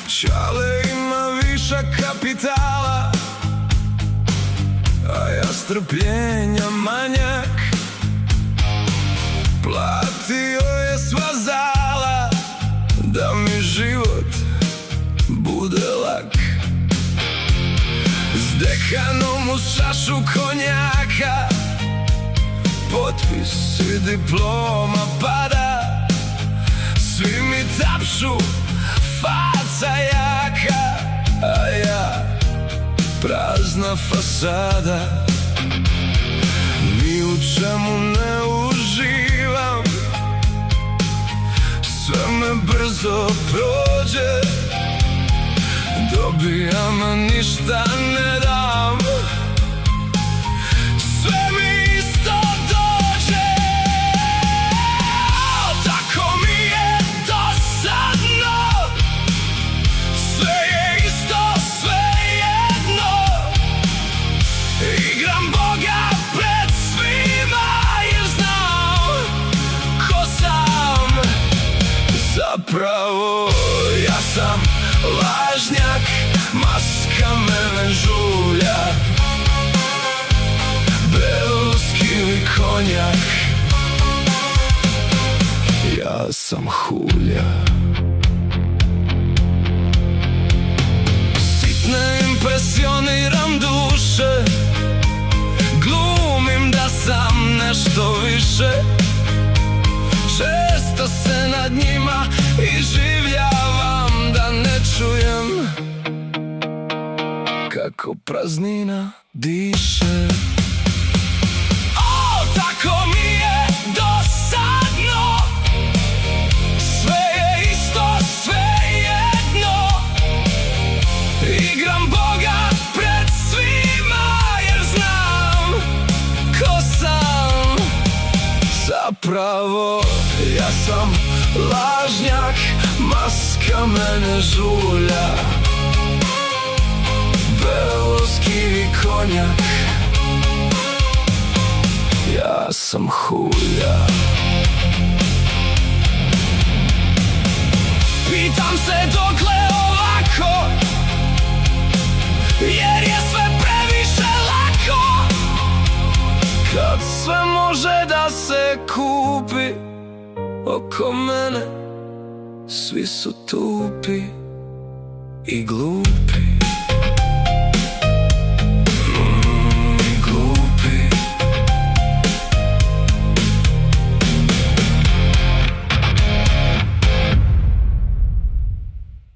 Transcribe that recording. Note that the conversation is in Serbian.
Čale ima višak kapitala, a ja strpljenja manjak. Platio je sva zala da mi život bude lak. S dekanom uz čašu konjaka, potpis i diploma pada. Svi mi tapšu, faca jaka, a ja prazna fasada. Ni u čemu ne uživam, sve me brzo prođe. Dobijam, ništa ne dam, sve mi isto dođe. Tako mi je dosadno, sve je isto, sve jedno. Igram Boga pred svima, jer znam ko sam. Zapravo ja sam lažnjak, maska mene žulja. Belski ili konjak, ja sam hulja. Sitne impresioniram duše, glumim da sam nešto više. Često se nad njima iživljavam da ne čujem kako praznina diše. O, tako mi je dosadno, sve je isto, sve jedno. Igram Boga pred svima, jer znam ko sam. Zapravo ja sam lažnjak, maska mene žulja. Belski konjak, ja sam hulja. Pitam se dokle ovako, jer je sve previše lako. Kad sve može da se kupi, oko mene svi su tupi i glupi.